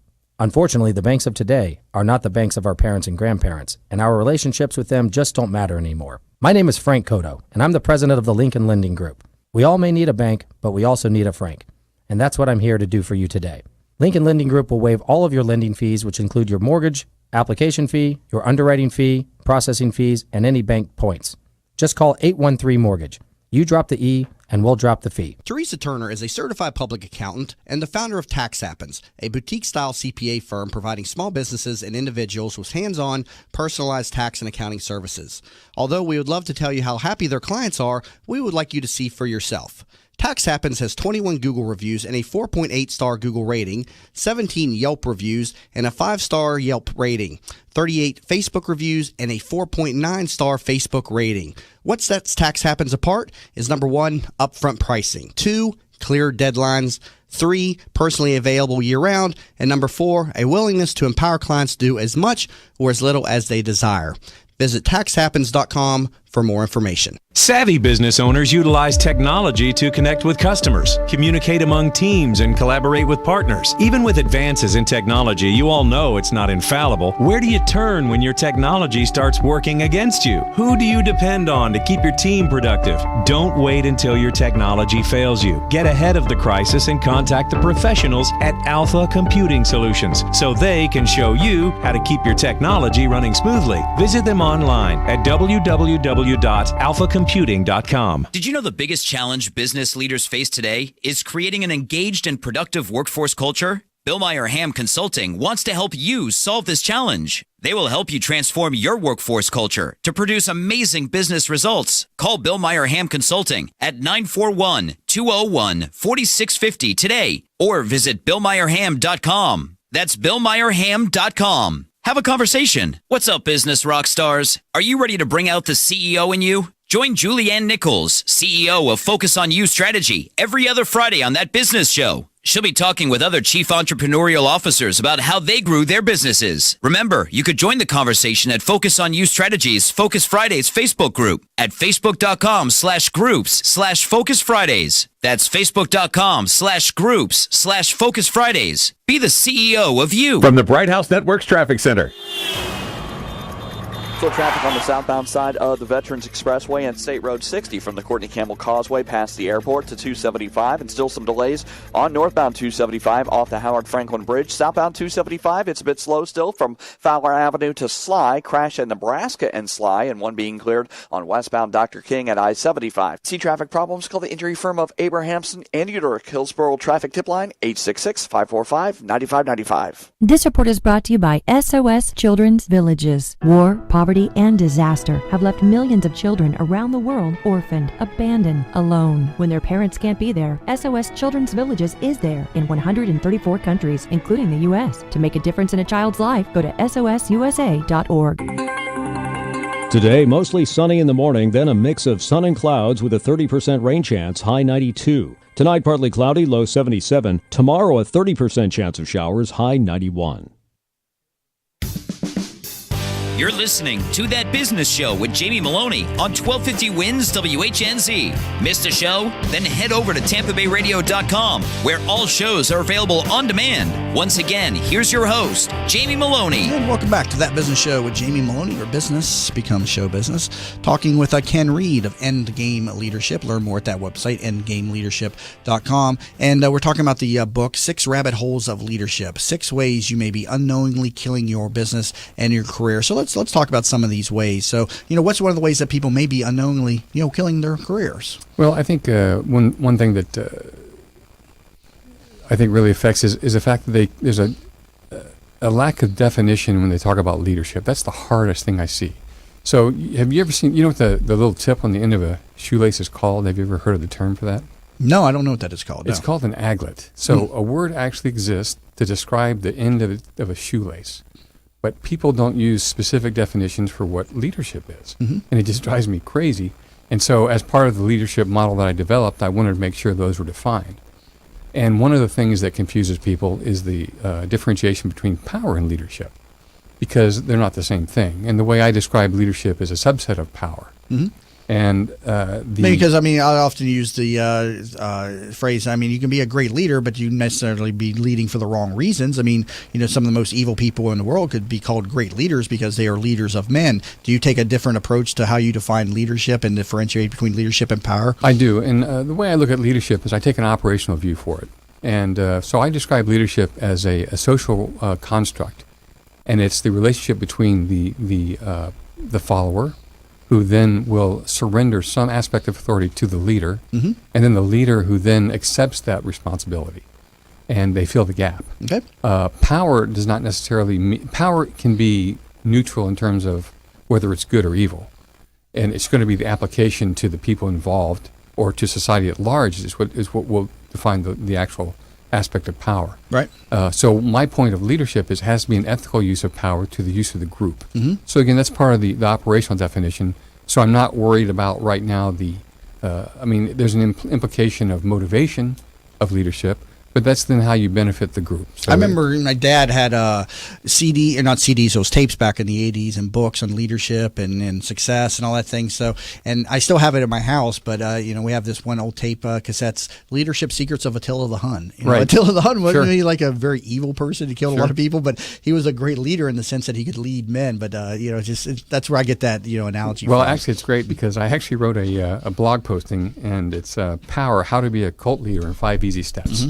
Unfortunately, the banks of today are not the banks of our parents and grandparents, and our relationships with them just don't matter anymore. My name is Frank Cotto, and I'm the president of the Lincoln Lending Group. We all may need a bank, but we also need a Frank, and that's what I'm here to do for you today. Lincoln Lending Group will waive all of your lending fees, which include your mortgage, application fee, your underwriting fee, processing fees, and any bank points. Just call 813-MORTGAGE. You drop the E, and we'll drop the fee. Teresa Turner is a certified public accountant and the founder of Tax Happens, a boutique-style CPA firm providing small businesses and individuals with hands-on, personalized tax and accounting services. Although we would love to tell you how happy their clients are, we would like you to see for yourself. Tax Happens has 21 Google reviews and a 4.8-star Google rating, 17 Yelp reviews and a 5-star Yelp rating, 38 Facebook reviews and a 4.9-star Facebook rating. What sets Tax Happens apart is number 1, upfront pricing, 2, clear deadlines, 3, personally available year-round, and number 4, a willingness to empower clients to do as much or as little as they desire. Visit taxhappens.com for more information. Savvy business owners utilize technology to connect with customers, communicate among teams, and collaborate with partners. Even with advances in technology, you all know it's not infallible. Where do you turn when your technology starts working against you? Who do you depend on to keep your team productive? Don't wait until your technology fails you. Get ahead of the crisis and contact the professionals at Alpha Computing Solutions so they can show you how to keep your technology running smoothly. Visit them online at www.alphacomputing.com. Did you know the biggest challenge business leaders face today is creating an engaged and productive workforce culture? Bill Meyer Ham Consulting wants to help you solve this challenge. They will help you transform your workforce culture to produce amazing business results. Call Bill Meyer Ham Consulting at 941-201-4650 today or visit BillMeyerHam.com. That's BillMeyerHam.com. Have a conversation. What's up, business rock stars? Are you ready to bring out the CEO in you? Join Julianne Nichols, CEO of Focus on You Strategy, every other Friday on That Business Show. She'll be talking with other chief entrepreneurial officers about how they grew their businesses. Remember, you could join the conversation at Focus on You Strategies Focus Fridays Facebook group at facebook.com/groups/Focus Fridays. That's facebook.com/groups/Focus Fridays. Be the CEO of you. From the Bright House Networks Traffic Center. Still traffic on the southbound side of the Veterans Expressway and State Road 60 from the Courtney Campbell Causeway past the airport to 275, and still some delays on northbound 275 off the Howard Franklin Bridge. Southbound 275, it's a bit slow still from Fowler Avenue to Sly. Crash at Nebraska and Sly, and one being cleared on westbound Dr. King at I-75. See traffic problems? Call the injury firm of Abrahamson and Uterick. Hillsborough Traffic Tip Line 866-545-9595. This report is brought to you by SOS Children's Villages. War, poverty, and disaster have left millions of children around the world orphaned, abandoned, alone. When their parents can't be there, SOS Children's Villages is there in 134 countries, including the U.S. To make a difference in a child's life, go to sosusa.org. Today, mostly sunny in the morning, then a mix of sun and clouds with a 30% rain chance, high 92. Tonight, partly cloudy, low 77. Tomorrow, a 30% chance of showers, high 91. You're listening to That Business Show with Jamie Meloni on 1250 Wins WHNZ. Missed a show? Then head over to TampaBayRadio.com, where all shows are available on demand. Once again, here's your host, Jamie Meloni. And welcome back to That Business Show with Jamie Meloni, where business becomes show business. Talking with Ken Reed of Endgame Leadership. Learn more at that website, endgameleadership.com. And we're talking about the book, 6 Rabbit Holes of Leadership. 6 ways you may be unknowingly killing your business and your career. So let's talk about some of these ways. So, what's one of the ways that people may be unknowingly, killing their careers? Well, I think one thing that I think really affects is the fact that there's a lack of definition when they talk about leadership. That's the hardest thing I see. So have you ever seen, what the little tip on the end of a shoelace is called? Have you ever heard of the term for that? No, I don't know what that is called. It's called an aglet. So a word actually exists to describe the end of a shoelace. But people don't use specific definitions for what leadership is. And it just drives me crazy. And so as part of the leadership model that I developed, I wanted to make sure those were defined. And one of the things that confuses people is the differentiation between power and leadership, because they're not the same thing. And the way I describe leadership is a subset of power. And because I often use the phrase. You can be a great leader, but you necessarily be leading for the wrong reasons. Some of the most evil people in the world could be called great leaders because they are leaders of men. Do you take a different approach to how you define leadership and differentiate between leadership and power? I do, and the way I look at leadership is I take an operational view for it, and so I describe leadership as a social construct, and it's the relationship between the follower, who then will surrender some aspect of authority to the leader, and then the leader who then accepts that responsibility, and they fill the gap. Okay. Power does not necessarily power can be neutral in terms of whether it's good or evil, and it's going to be the application to the people involved or to society at large is what will define the actual aspect of power. Right. So my point of leadership has to be an ethical use of power to the use of the group. So again, that's part of the operational definition. So I'm not worried about right now there's an implication of motivation of leadership, but that's then how you benefit the group. So I remember my dad had not CDs, those tapes back in the 80s, and books on leadership and success and all that thing. So, and I still have it in my house, but we have this one old tape cassettes, Leadership Secrets of Attila the Hun. Right. Attila the Hun wasn't really like a very evil person. He killed a lot of people, but he was a great leader in the sense that he could lead men. But that's where I get that analogy. Well, from. Actually, it's great because I actually wrote a blog posting, and it's Power: How to Be a Cult Leader in 5 Easy Steps.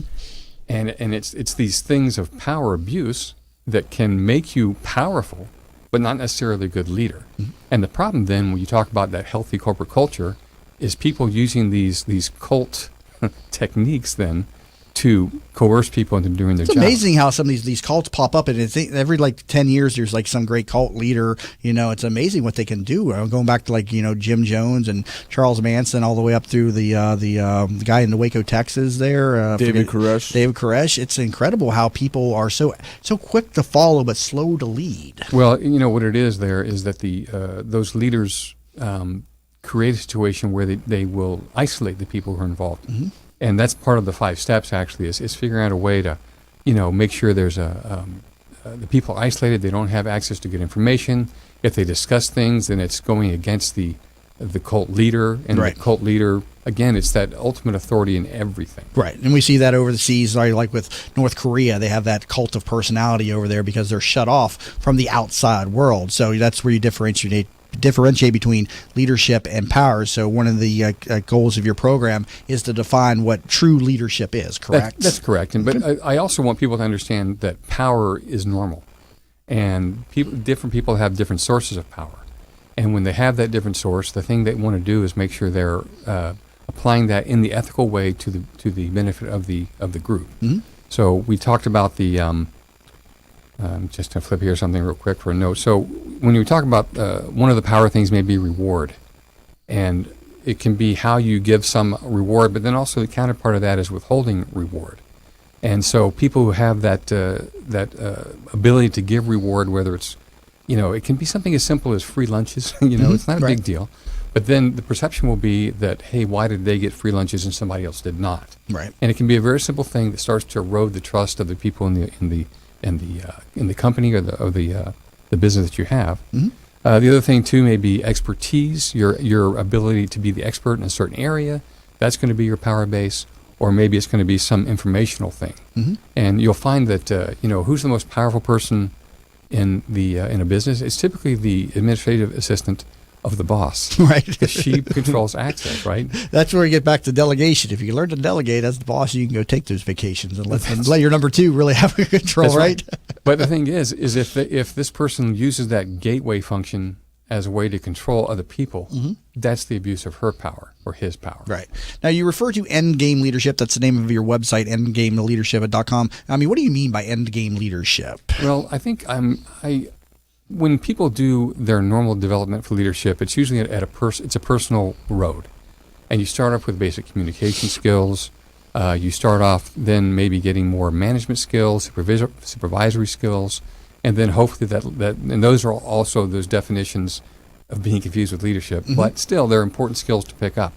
And it's these things of power abuse that can make you powerful, but not necessarily a good leader. And the problem then, when you talk about that healthy corporate culture, is people using these cult techniques then to coerce people into doing their job. It's amazing how some of these cults pop up, and every 10 years there's some great cult leader. It's amazing what they can do. Going back to Jim Jones and Charles Manson, all the way up through the guy in the Waco, Texas. There, David Koresh. David Koresh. It's incredible how people are so quick to follow but slow to lead. Well, what it is there is that those leaders create a situation where they will isolate the people who are involved. And that's part of the 5 steps, actually, is figuring out a way to, make sure there's the people are isolated, they don't have access to good information. If they discuss things, then it's going against the cult leader. And the cult leader, again, it's that ultimate authority in everything. Right. And we see that over the seas, like with North Korea. They have that cult of personality over there because they're shut off from the outside world. So that's where you differentiate between leadership and power. So one of the goals of your program is to define what true leadership is, correct? That's correct. But I also want people to understand that power is normal. And different people have different sources of power. And when they have that different source, the thing they want to do is make sure they're applying that in the ethical way to the benefit of the group. So we talked about the just to flip here something real quick for a note. So when you talk about one of the power things may be reward, and it can be how you give some reward, but then also the counterpart of that is withholding reward. And so people who have that ability to give reward, whether it's, it can be something as simple as free lunches, it's not a big deal. But then the perception will be that, hey, why did they get free lunches and somebody else did not? Right. And it can be a very simple thing that starts to erode the trust of the people in the company or the business that you have. The other thing too may be expertise, your ability to be the expert in a certain area. That's going to be your power base. or maybe it's going to be some informational thing. Mm-hmm. And you'll find that who's the most powerful person in a business? It's typically the administrative assistant of the boss, right? Because she controls access, right? That's where you get back to delegation. If you learn to delegate as the boss, you can go take those vacations and let your number two really have control, right? But the thing is if this person uses that gateway function as a way to control other people, that's the abuse of her power or his power. Right. Now, you refer to endgame leadership. That's the name of your website, endgameleadership.com. I mean, what do you mean by endgame leadership? Well, I think when people do their normal development for leadership, it's usually it's a personal road. And you start off with basic communication skills. You start off then maybe getting more management skills, supervisory skills, and then hopefully that and those are also those definitions of being confused with leadership, but still they're important skills to pick up.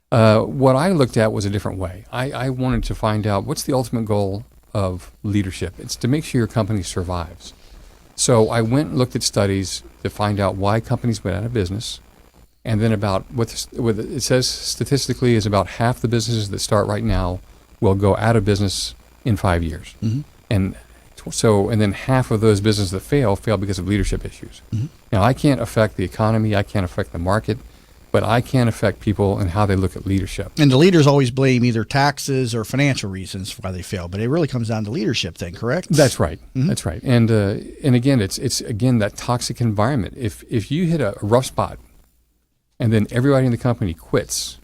What I looked at was a different way. I wanted to find out what's the ultimate goal of leadership. It's to make sure your company survives. So I went and looked at studies to find out why companies went out of business, and then about what it says statistically is about half the businesses that start right now will go out of business in 5 years. And then half of those businesses that fail because of leadership issues. Now, I can't affect the economy, I can't affect the market, but I can affect people and how they look at leadership. And the leaders always blame either taxes or financial reasons for why they fail, but it really comes down to leadership then, correct? That's right. That's right. And again, it's again that toxic environment. If you hit a rough spot and then everybody in the company quits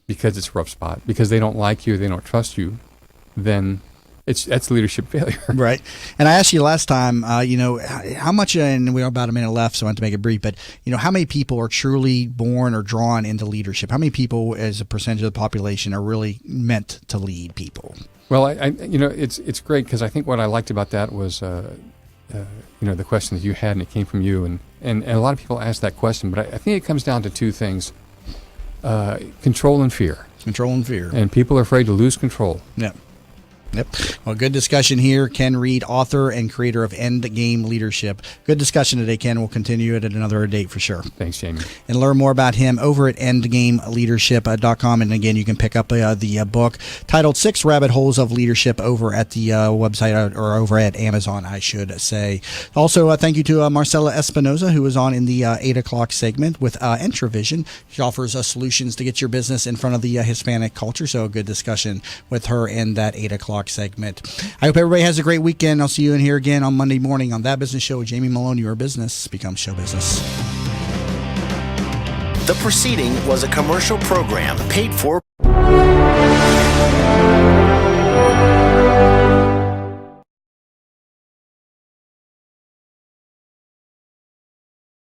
because it's a rough spot, because they don't like you, they don't trust you, then that's leadership failure. Right. And I asked you last time, how much, and we have about a minute left, so I want to make it brief, but, how many people are truly born or drawn into leadership? How many people as a percentage of the population are really meant to lead people? Well, it's great because I think what I liked about that was, the question that you had, and it came from you, and a lot of people ask that question, but I think it comes down to two things, control and fear. Control and fear. And people are afraid to lose control. Yeah. Yep. Well, good discussion here. Ken Reed, author and creator of Endgame Leadership. Good discussion today, Ken. We'll continue it at another date for sure. Thanks, Jamie. And learn more about him over at endgameleadership.com. And again, you can pick up the book titled 6 Rabbit Holes of Leadership over at the website, or over at Amazon, I should say. Also, thank you to Marcela Espinoza, who was on in the 8 o'clock segment with Entravision. She offers solutions to get your business in front of the Hispanic culture. So a good discussion with her in that 8 o'clock segment. I hope everybody has a great weekend. I'll see you in here again on Monday morning on That Business Show with Jamie Meloni, where business becomes show business. The proceeding was a commercial program paid for.